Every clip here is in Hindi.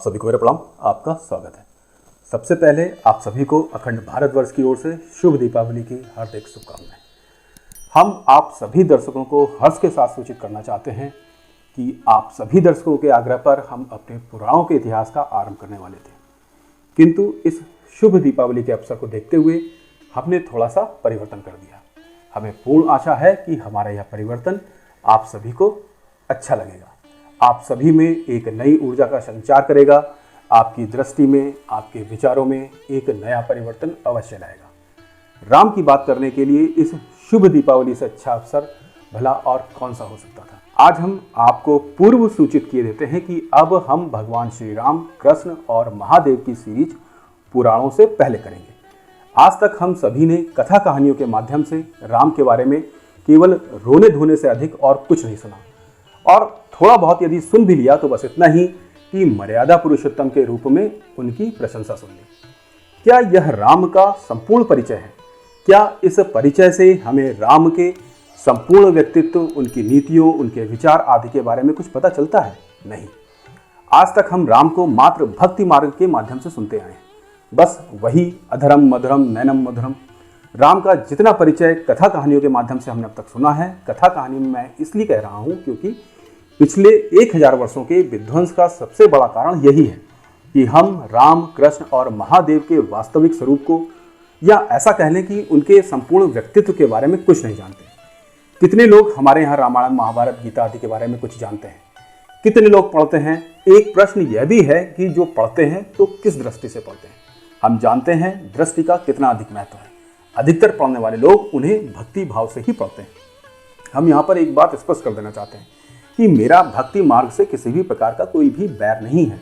सभी को मेरा प्रणाम, आपका स्वागत है। सबसे पहले आप सभी को अखंड भारतवर्ष की ओर से शुभ दीपावली की हार्दिक शुभकामनाएं। हम आप सभी दर्शकों को हर्ष के साथ सूचित करना चाहते हैं कि आप सभी दर्शकों के आग्रह पर हम अपने पुराणों के इतिहास का आरंभ करने वाले थे, किंतु इस शुभ दीपावली के अवसर को देखते हुए हमने थोड़ा सा परिवर्तन कर दिया। हमें पूर्ण आशा है कि हमारा यह परिवर्तन आप सभी को अच्छा लगेगा, आप सभी में एक नई ऊर्जा का संचार करेगा, आपकी दृष्टि में, आपके विचारों में एक नया परिवर्तन अवश्य लाएगा। राम की बात करने के लिए इस शुभ दीपावली से अच्छा अवसर भला और कौन सा हो सकता था। आज हम आपको पूर्व सूचित किए देते हैं कि अब हम भगवान श्री राम, कृष्ण और महादेव की सीरीज पुराणों से पहले करेंगे। आज तक हम सभी ने कथा कहानियों के माध्यम से राम के बारे में केवल रोने धोने से अधिक और कुछ नहीं सुना, और थोड़ा बहुत यदि सुन भी लिया तो बस इतना ही कि मर्यादा पुरुषोत्तम के रूप में उनकी प्रशंसा सुन ली। क्या यह राम का संपूर्ण परिचय है? क्या इस परिचय से हमें राम के संपूर्ण व्यक्तित्व, उनकी नीतियों, उनके विचार आदि के बारे में कुछ पता चलता है? नहीं। आज तक हम राम को मात्र भक्ति मार्ग के माध्यम से सुनते आए हैं। बस वही अधरम मधुरम नैनम मधुरम राम का जितना परिचय कथा कहानियों के माध्यम से हमने अब तक सुना है। कथा कहानी में मैं इसलिए कह रहा हूँ क्योंकि पिछले 1000 वर्षों के विध्वंस का सबसे बड़ा कारण यही है कि हम राम, कृष्ण और महादेव के वास्तविक स्वरूप को, या ऐसा कह लें कि उनके संपूर्ण व्यक्तित्व के बारे में कुछ नहीं जानते। कितने लोग हमारे यहाँ रामायण, महाभारत, गीता आदि के बारे में कुछ जानते हैं? कितने लोग पढ़ते हैं? एक प्रश्न यह भी है कि जो पढ़ते हैं तो किस दृष्टि से पढ़ते हैं। हम जानते हैं दृष्टि का कितना अधिक महत्व है। अधिकतर पढ़ने वाले लोग उन्हें भक्ति भाव से ही पढ़ते हैं। हम यहाँ पर एक बात स्पष्ट कर देना चाहते हैं कि मेरा भक्ति मार्ग से किसी भी प्रकार का कोई भी बैर नहीं है।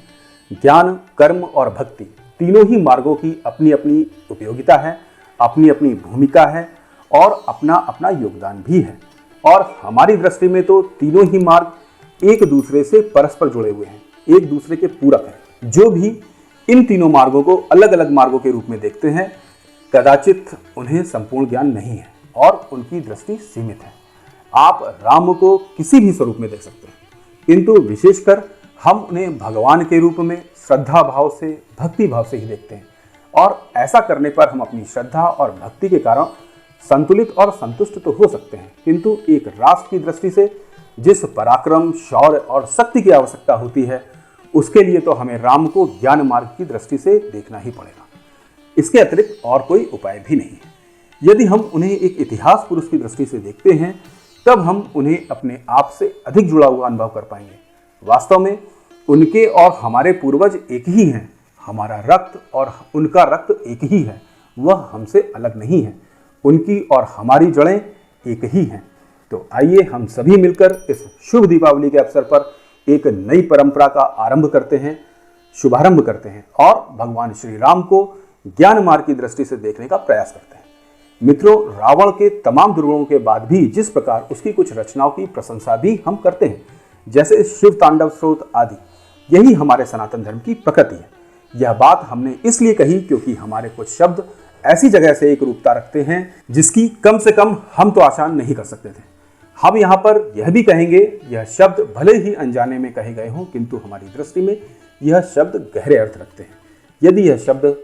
ज्ञान, कर्म और भक्ति तीनों ही मार्गों की अपनी अपनी उपयोगिता है, अपनी अपनी भूमिका है और अपना अपना योगदान भी है। और हमारी दृष्टि में तो तीनों ही मार्ग एक दूसरे से परस्पर जुड़े हुए हैं, एक दूसरे के पूरक हैं। जो भी इन तीनों मार्गों को अलग अलग मार्गों के रूप में देखते हैं, कदाचित उन्हें संपूर्ण ज्ञान नहीं है और उनकी दृष्टि सीमित है। आप राम को किसी भी स्वरूप में देख सकते हैं, किंतु विशेषकर हम उन्हें भगवान के रूप में श्रद्धा भाव से, भक्ति भाव से ही देखते हैं। और ऐसा करने पर हम अपनी श्रद्धा और भक्ति के कारण संतुलित और संतुष्ट तो हो सकते हैं, किंतु एक राष्ट्र की दृष्टि से जिस पराक्रम, शौर्य और शक्ति की आवश्यकता होती है, उसके लिए तो हमें राम को ज्ञान मार्ग की दृष्टि से देखना ही पड़ेगा। इसके अतिरिक्त और कोई उपाय भी नहीं है। यदि हम उन्हें एक इतिहास पुरुष की दृष्टि से देखते हैं, तब हम उन्हें अपने आप से अधिक जुड़ा हुआ अनुभव कर पाएंगे। वास्तव में उनके और हमारे पूर्वज एक ही हैं। हमारा रक्त और उनका रक्त एक ही है, वह हमसे अलग नहीं है। उनकी और हमारी जड़ें एक ही हैं। तो आइए हम सभी मिलकर इस शुभ दीपावली के अवसर पर एक नई परंपरा का शुभारंभ करते हैं और भगवान श्री राम को ज्ञान मार्ग की दृष्टि से देखने का प्रयास करते हैं। मित्रों, रावण के तमाम दुर्गुणों के बाद भी जिस प्रकार उसकी कुछ रचनाओं की प्रशंसा भी हम करते हैं, जैसे शिव तांडव स्रोत आदि, यही हमारे सनातन धर्म की प्रकृति है। यह बात हमने इसलिए कही क्योंकि हमारे कुछ शब्द ऐसी जगह से एक रूपता रखते हैं जिसकी कम से कम हम तो आसान नहीं कर सकते थे। हम यहाँ पर यह भी कहेंगे, यह शब्द भले ही अनजाने में कहे गए हों, किंतु हमारी दृष्टि में यह शब्द गहरे अर्थ रखते हैं। यदि यह शब्द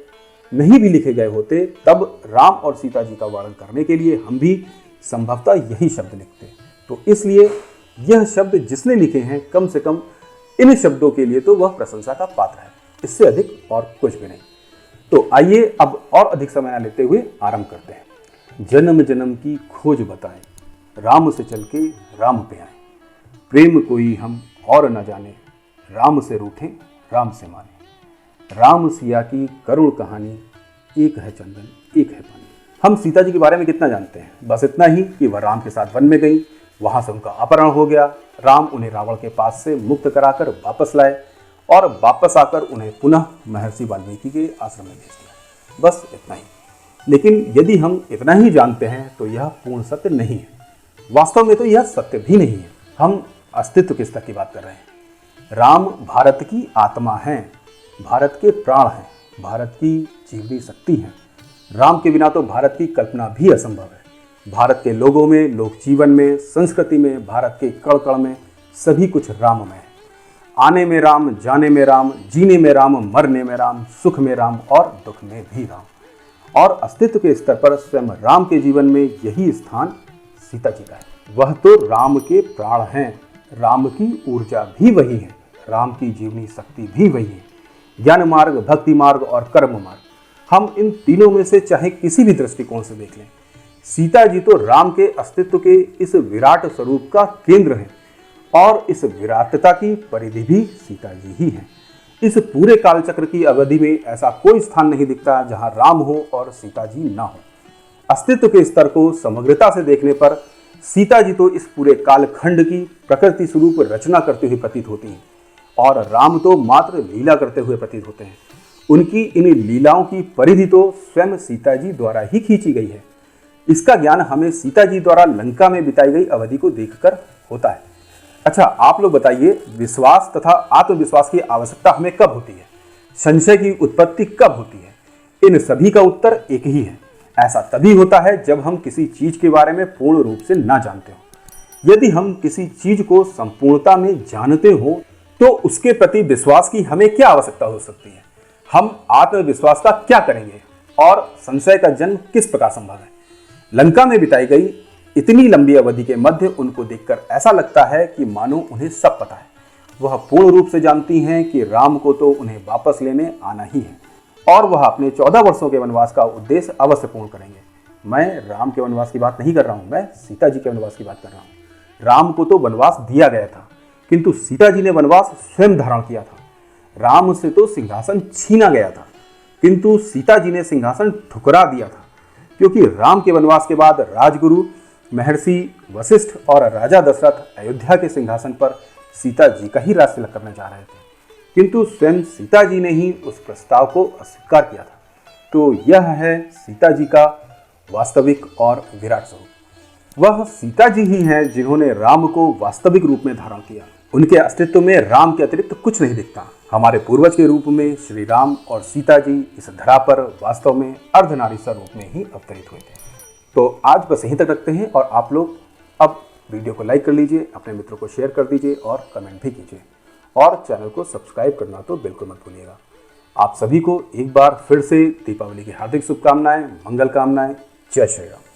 नहीं भी लिखे गए होते, तब राम और सीता जी का वर्णन करने के लिए हम भी संभवतः यही शब्द लिखते। तो इसलिए यह शब्द जिसने लिखे हैं, कम से कम इन शब्दों के लिए तो वह प्रशंसा का पात्र है, इससे अधिक और कुछ भी नहीं। तो आइए अब और अधिक समय न लेते हुए आरंभ करते हैं। जन्म जन्म की खोज बताएं, राम से चल के राम पे आए। प्रेम कोई हम और न जाने, राम से रूठे राम से माने। राम सिया की करुण कहानी, एक है चंदन एक है पानी। हम सीता जी के बारे में कितना जानते हैं? बस इतना ही कि वह राम के साथ वन में गई, वहां से उनका अपहरण हो गया। राम उन्हें रावण के पास से मुक्त कराकर वापस लाए और वापस आकर उन्हें पुनः महर्षि वाल्मीकि के आश्रम में भेज दिया। बस इतना ही। लेकिन यदि हम इतना ही जानते हैं तो यह पूर्ण सत्य नहीं है। वास्तव में तो यह सत्य भी नहीं है। हम अस्तित्व के स्तर की बात कर रहे हैं। राम भारत की आत्मा हैं, भारत के प्राण हैं, भारत की जीवनी शक्ति हैं। राम के बिना तो भारत की कल्पना भी असंभव है। भारत के लोगों में, लोक जीवन में, संस्कृति में, भारत के कण कण में सभी कुछ राममय है। आने में राम, जाने में राम, जीने में राम, मरने में राम, सुख में राम और दुख में भी राम। और अस्तित्व के स्तर पर स्वयं राम के जीवन में यही स्थान सीता जी का है। वह तो राम के प्राण हैं, राम की ऊर्जा भी वही है, राम की जीवनी शक्ति भी वही है। ज्ञान मार्ग, भक्ति मार्ग और कर्म मार्ग, हम इन तीनों में से चाहे किसी भी दृष्टिकोण से देख लें, सीता जी तो राम के अस्तित्व के इस विराट स्वरूप का केंद्र है और इस विराटता की परिधि भी सीता जी ही है। इस पूरे कालचक्र की अवधि में ऐसा कोई स्थान नहीं दिखता जहां राम हो और सीता जी ना हो। अस्तित्व के स्तर को समग्रता से देखने पर सीता जी तो इस पूरे कालखंड की प्रकृति स्वरूप रचना करते हुए प्रतीत होती हैं और राम तो मात्र लीला करते हुए प्रतीत होते हैं। उनकी इन लीलाओं की परिधि तो स्वयं सीता जी द्वारा ही खींची गई है। इसका ज्ञान हमें सीता जी द्वारा लंका में बिताई गई अवधि को देखकर होता है। अच्छा, आप लोग बताइए, विश्वास तथा आत्मविश्वास की आवश्यकता हमें कब होती है? संशय की उत्पत्ति कब होती है? इन सभी का उत्तर एक ही है। ऐसा तभी होता है जब हम किसी चीज के बारे में पूर्ण रूप से ना जानते हो। यदि हम किसी चीज को संपूर्णता में जानते हो तो उसके प्रति विश्वास की हमें क्या आवश्यकता हो सकती है? हम आत्मविश्वास का क्या करेंगे और संशय का जन्म किस प्रकार संभव है? लंका में बिताई गई इतनी लंबी अवधि के मध्य उनको देखकर ऐसा लगता है कि मानो उन्हें सब पता है। वह पूर्ण रूप से जानती हैं कि राम को तो उन्हें वापस लेने आना ही है और वह अपने 14 वर्षों के वनवास का उद्देश्य अवश्य पूर्ण करेंगे। मैं राम के वनवास की बात नहीं कर रहा हूँ, मैं सीता जी के वनवास की बात कर रहा हूँ। राम को तो वनवास दिया गया था, किंतु सीता जी ने वनवास स्वयं धारण किया था। राम से तो सिंहासन छीना गया था, किंतु सीता जी ने सिंहासन ठुकरा दिया था, क्योंकि राम के वनवास के बाद राजगुरु महर्षि वशिष्ठ और राजा दशरथ अयोध्या के सिंहासन पर सीता जी का ही राज तिलक करने जा रहे थे, किंतु स्वयं सीता जी ने ही उस प्रस्ताव को अस्वीकार किया था। तो यह है सीता जी का वास्तविक और विराट स्वरूप। वह सीता जी ही हैं जिन्होंने राम को वास्तविक रूप में धारण किया। उनके अस्तित्व में राम के अतिरिक्त कुछ नहीं दिखता। हमारे पूर्वज के रूप में श्री राम और सीता जी इस धरा पर वास्तव में अर्धनारीश्वर रूप में ही अवतरित हुए थे। तो आज बस यहीं तक रखते हैं और आप लोग अब वीडियो को लाइक कर लीजिए, अपने मित्रों को शेयर कर दीजिए और कमेंट भी कीजिए और चैनल को सब्सक्राइब करना तो बिल्कुल मत भूलिएगा। आप सभी को एक बार फिर से दीपावली की हार्दिक शुभकामनाएं, मंगल कामनाएं। जय श्री राम।